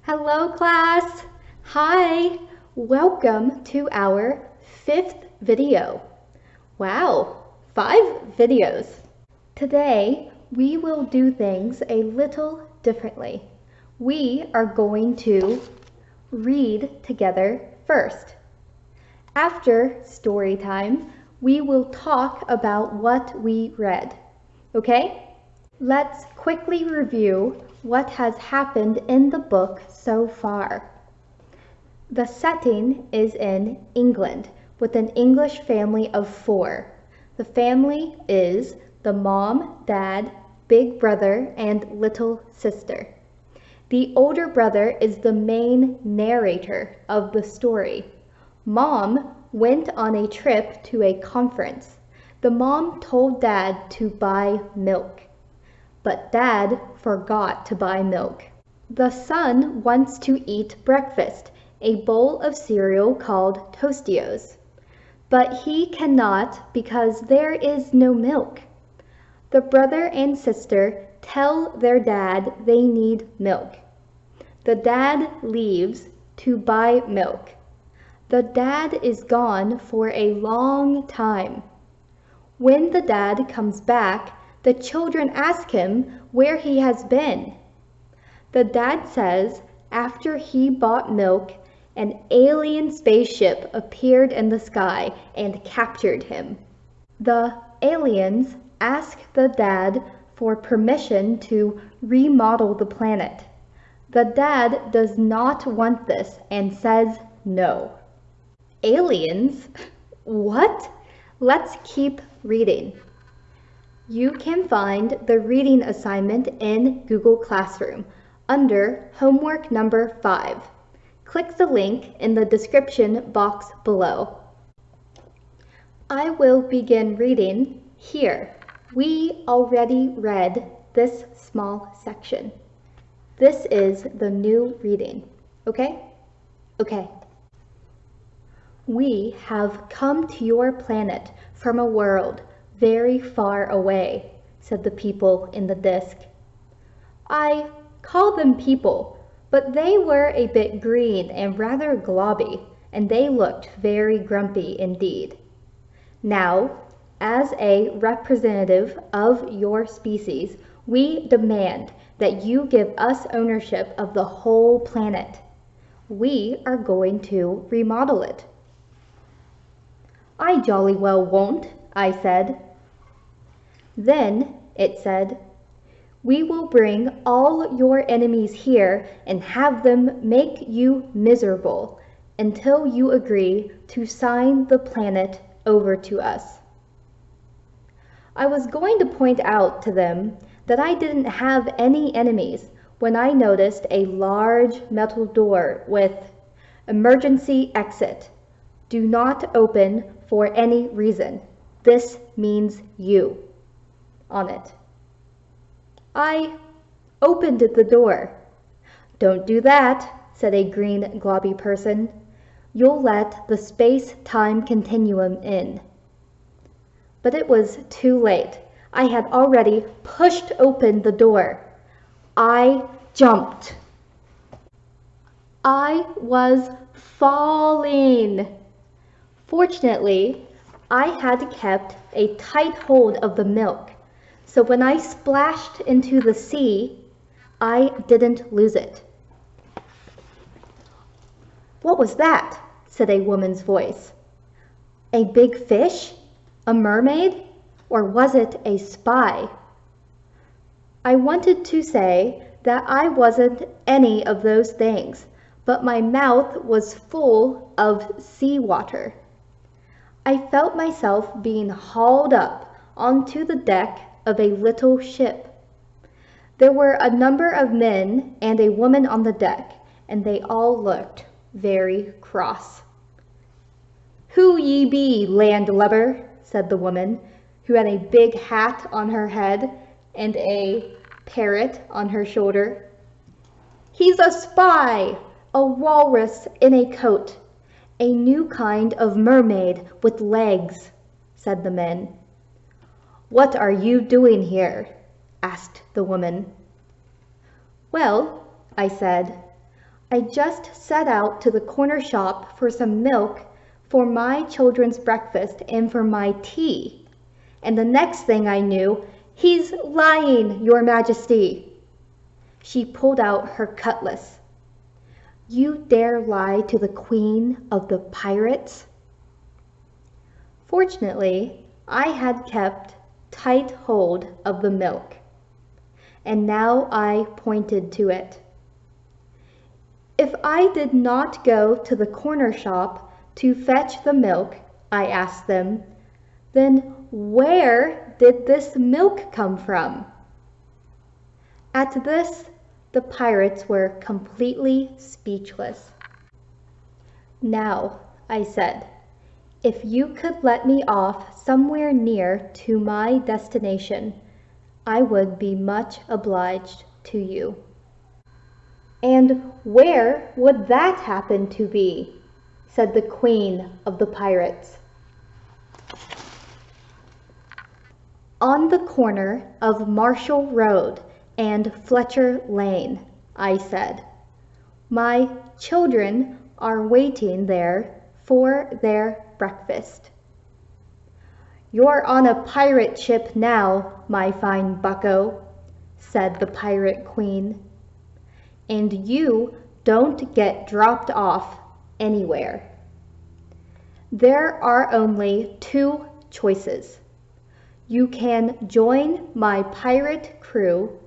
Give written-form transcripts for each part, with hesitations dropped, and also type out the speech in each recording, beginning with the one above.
Hello, class. Hi. Welcome to our 5th video. Wow, 5 videos. Today, we will do things a little differently. We are going to read together first. After story time, we will talk about what we read. Okay? Let's quickly review what has happened in the book so far. The setting is in England with an English family of 4. The family is the mom, dad, big brother, and little sister. The older brother is the main narrator of the story. Mom went on a trip to a conference. The mom told dad to buy milk, but dad forgot to buy milk. The son wants to eat breakfast, a bowl of cereal called Tostios, but he cannot because there is no milk. The brother and sister tell their dad they need milk. The dad leaves to buy milk. The dad is gone for a long time. When the dad comes back, the children ask him where he has been. The dad says after he bought milk, an alien spaceship appeared in the sky and captured him. The aliens ask the dad for permission to remodel the planet. The dad does not want this and says no. Aliens? What? Let's keep reading. You can find the reading assignment in Google Classroom under homework number 5. Click the link in the description box below. I will begin reading here. We already read this small section. This is the new reading, okay? Okay. We have come to your planet from a world very far away, said the people in the disc. I call them people, but they were a bit green and rather globby, and they looked very grumpy indeed. Now, as a representative of your species, we demand that you give us ownership of the whole planet. We are going to remodel it. I jolly well won't, I said. Then it said, we will bring all your enemies here and have them make you miserable until you agree to sign the planet over to us. I was going to point out to them that I didn't have any enemies when I noticed a large metal door with emergency exit. Do not open for any reason. This means you on it. I opened the door. Don't do that, said a green globby person. You'll let the space-time continuum in. But it was too late. I had already pushed open the door. I jumped. I was falling. Fortunately, I had kept a tight hold of the milk, so when I splashed into the sea, I didn't lose it. What was that? Said a woman's voice. A big fish? A mermaid? Or was it a spy? I wanted to say that I wasn't any of those things, but my mouth was full of seawater. I felt myself being hauled up onto the deck of a little ship. There were a number of men and a woman on the deck, and they all looked very cross. Who ye be, landlubber, said the woman, who had a big hat on her head and a parrot on her shoulder. He's a spy, a walrus in a coat, a new kind of mermaid with legs, said the men. What are you doing here? Asked the woman. Well, I said, I just set out to the corner shop for some milk for my children's breakfast and for my tea. And the next thing I knew, he's lying, Your Majesty. She pulled out her cutlass. You dare lie to the Queen of the Pirates? Fortunately, I had kept tight hold of the milk, and now I pointed to it. If I did not go to the corner shop to fetch the milk, I asked them, then where did this milk come from? At this, the pirates were completely speechless. Now, I said, if you could let me off somewhere near to my destination, I would be much obliged to you. And where would that happen to be? Said the Queen of the Pirates. On the corner of Marshall Road and Fletcher Lane, I said. My children are waiting there for their breakfast. You're on a pirate ship now, my fine bucko, said the Pirate Queen. And you don't get dropped off anywhere. There are only two choices. You can join my pirate crew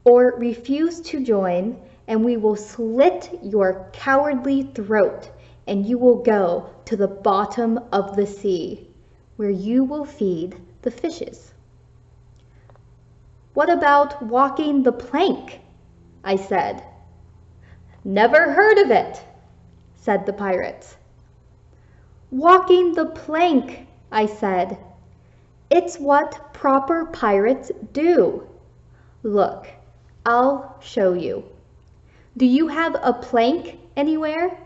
or refuse to join, and we will slit your cowardly throat and you will go to the bottom of the sea, where you will feed the fishes. What about walking the plank? I said. Never heard of it, said the pirates. Walking the plank, I said. It's what proper pirates do. Look, I'll show you. Do you have a plank anywhere?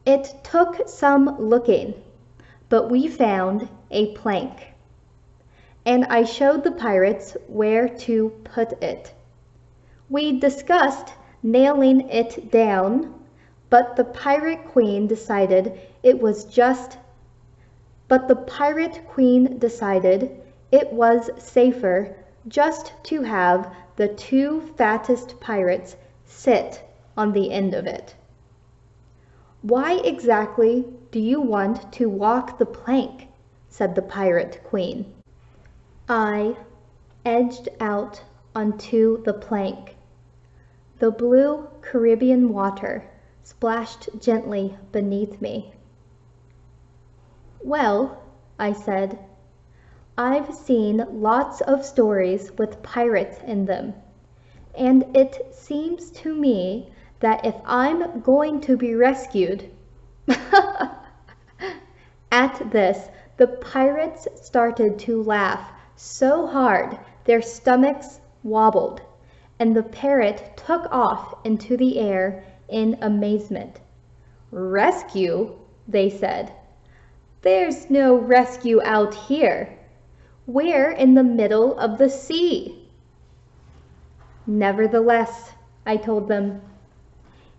It took some looking, but we found a plank. And I showed the pirates where to put it. We discussed nailing it down, but the Pirate Queen decided it was safer just to have the two fattest pirates sit on the end of it. Why exactly do you want to walk the plank? Said the Pirate Queen. I edged out onto the plank. The blue Caribbean water splashed gently beneath me. Well, I said, I've seen lots of stories with pirates in them, and it seems to me that if I'm going to be rescued... At this, the pirates started to laugh so hard their stomachs wobbled, and the parrot took off into the air in amazement. Rescue? They said. There's no rescue out here. We're in the middle of the sea. Nevertheless, I told them,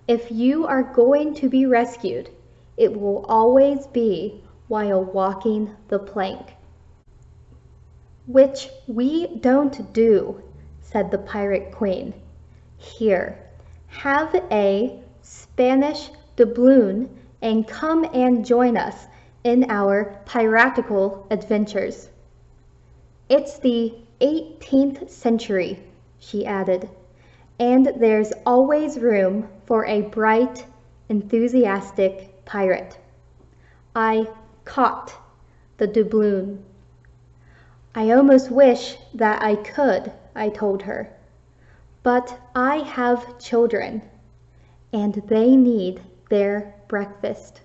if you are going to be rescued, it will always be while walking the plank. Which we don't do, said the Pirate Queen. Here, have a Spanish doubloon and come and join us in our piratical adventures. It's the 18th century, she added, and there's always room for a bright, enthusiastic pirate. I caught the doubloon. I almost wish that I could, I told her, but I have children, and they need their breakfast.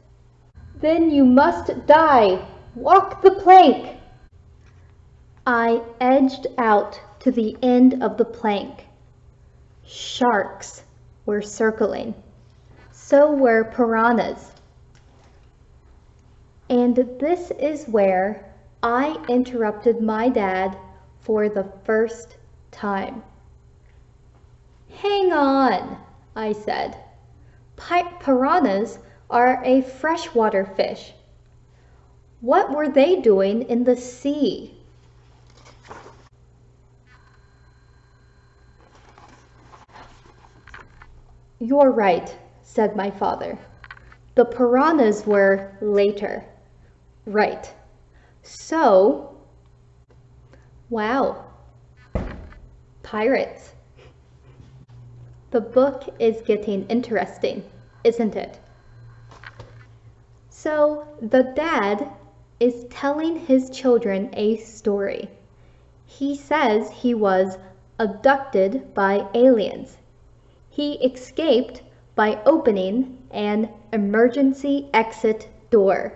Then you must die. Walk the plank. I edged out to the end of the plank. Sharks were circling. So were piranhas. And this is where I interrupted my dad for the first time. Hang on, I said. Piranhas are a freshwater fish. What were they doing in the sea? You're right, said my father. The piranhas were later. Right. So, wow, pirates. The book is getting interesting, isn't it? So, the dad is telling his children a story. He says he was abducted by aliens. He escaped by opening an emergency exit door.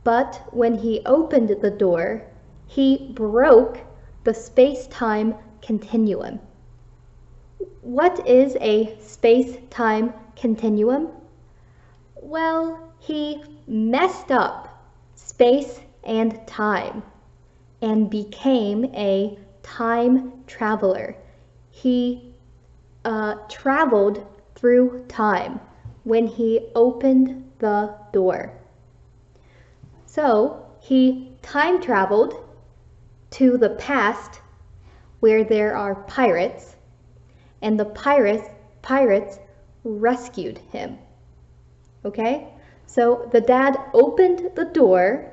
But when he opened the door, he broke the space-time continuum. What is a space-time continuum? Well, he messed up space and time and became a time traveler. He traveled through time when he opened the door. So he time traveled to the past where there are pirates, and the pirates rescued him. Okay? So the dad opened the door,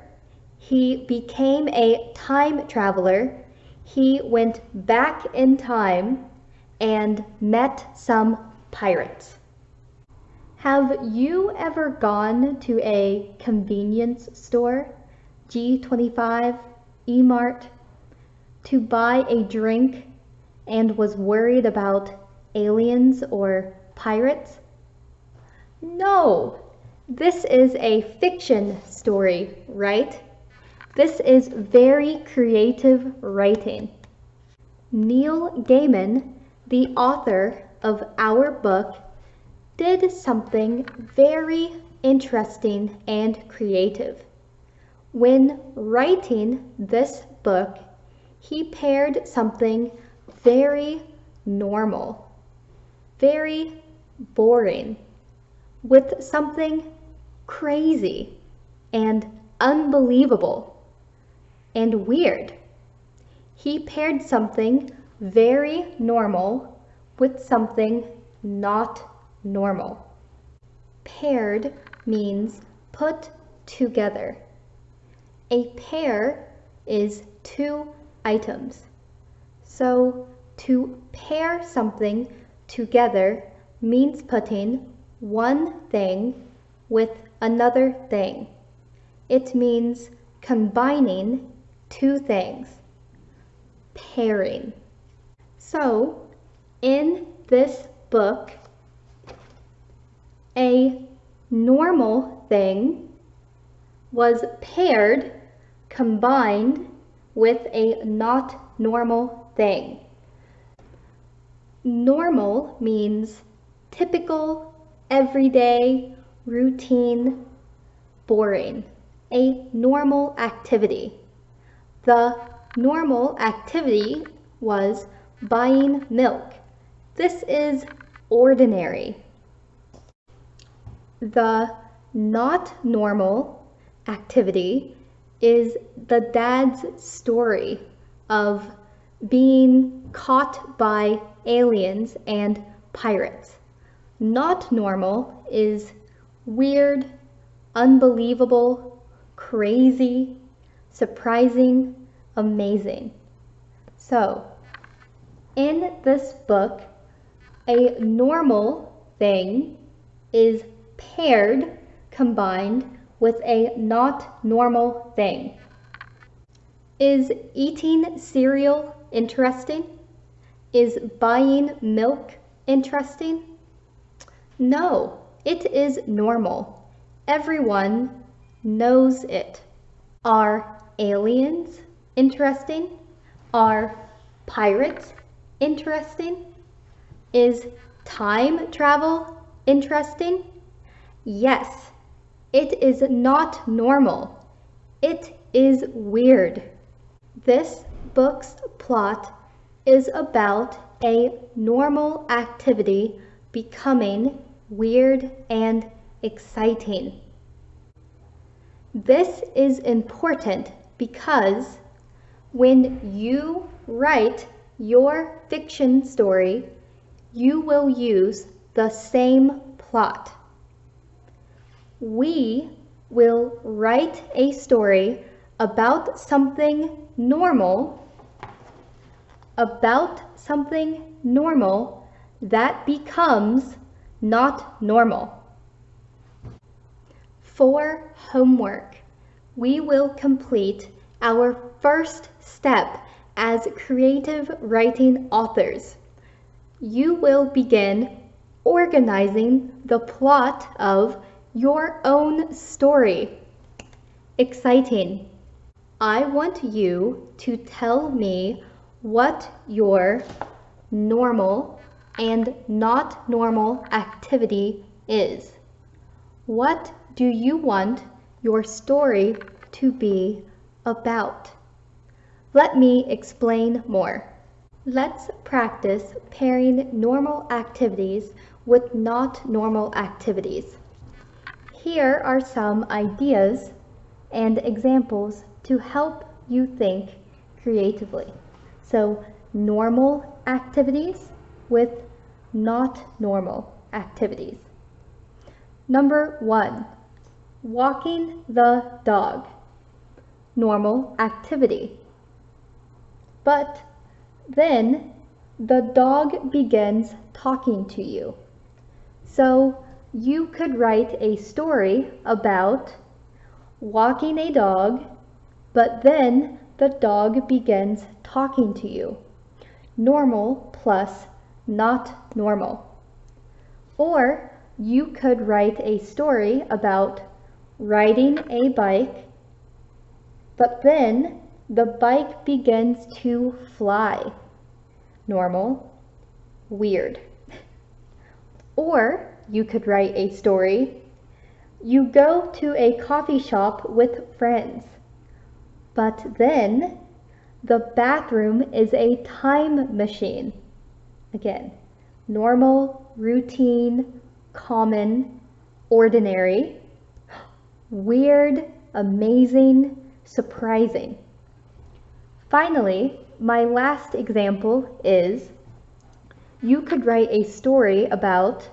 he became a time traveler, he went back in time and met some pirates. Have you ever gone to a convenience store, G25, E-Mart, to buy a drink and was worried about aliens or pirates? No, this is a fiction story, right? This is very creative writing. Neil Gaiman, the author of our book, did something very interesting and creative. When writing this book, he paired something very normal, very boring, with something crazy and unbelievable and weird. He paired something very normal with something not normal. Paired means put together. A pair is two items. So to pair something together means putting one thing with another thing. It means combining two things. Pairing. So, in this book, a normal thing was paired, combined with a not normal thing. Normal means typical, everyday, routine, boring. A normal activity. The normal activity was buying milk. This is ordinary. The not normal activity is the dad's story of being caught by aliens and pirates. Not normal is weird, unbelievable, crazy, surprising, amazing. So, in this book, a normal thing is paired, combined with a not normal thing. Is eating cereal interesting? Is buying milk interesting? No, it is normal. Everyone knows it. Are aliens interesting? Are pirates interesting? Is time travel interesting? Yes, it is not normal. It is weird. This book's plot is about a normal activity becoming weird and exciting. This is important because when you write your fiction story, you will use the same plot. We will write a story about something normal that becomes not normal. For homework, we will complete our first step as creative writing authors. You will begin organizing the plot of your own story. Exciting! I want you to tell me what your normal and not normal activity is. What do you want your story to be about? Let me explain more. Let's practice pairing normal activities with not normal activities. Here are some ideas and examples to help you think creatively. So, normal activities with not normal activities. Number 1, walking the dog. Normal activity. But then the dog begins talking to you. So you could write a story about walking a dog, but then the dog begins talking to you. Normal plus not normal. Or you could write a story about riding a bike, but then the bike begins to fly. Normal, weird. Or you could write a story. You go to a coffee shop with friends, but then the bathroom is a time machine. Again, normal, routine, common, ordinary, weird, amazing, surprising. Finally, my last example is you could write a story about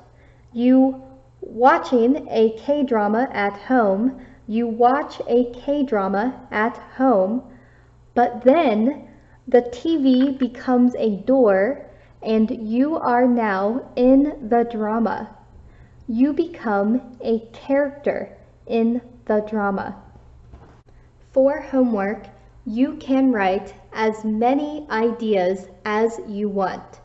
you watching a K-drama at home. You watch a K-drama at home, but then the TV becomes a door and you are now in the drama. You become a character in the drama. For homework, you can write as many ideas as you want.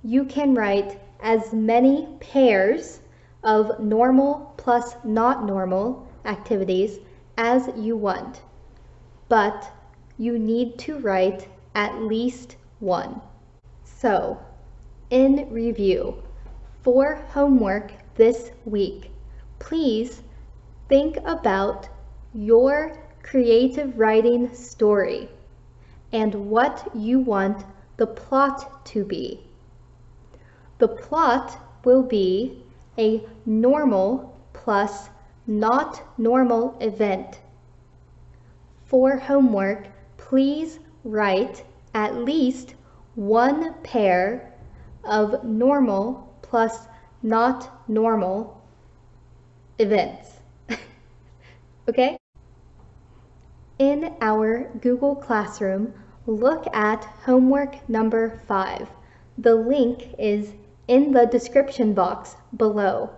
You can write as many pairs of normal plus not normal activities as you want, but you need to write at least one. So, in review, for homework this week, please think about your creative writing story and what you want the plot to be. The plot will be a normal plus not normal event. For homework, please write at least one pair of normal plus not normal events. Okay? In our Google Classroom, look at homework number 5. The link is in the description box below.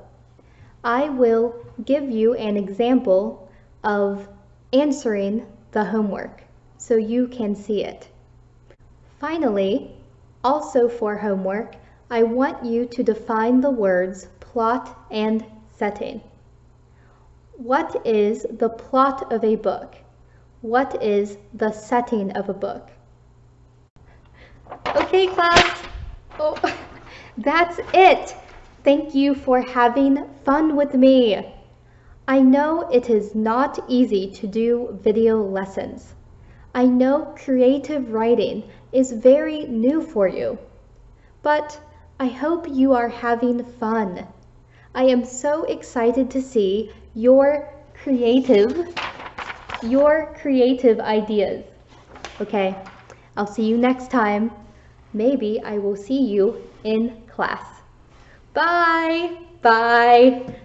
I will give you an example of answering the homework so you can see it. Finally, also for homework, I want you to define the words plot and setting. What is the plot of a book? What is the setting of a book? Okay, class. Oh, that's it. Thank you for having fun with me. I know it is not easy to do video lessons. I know creative writing is very new for you, but I hope you are having fun. I am so excited to see your creative ideas. Okay, I'll see you next time. Maybe I will see you in class. Bye! Bye!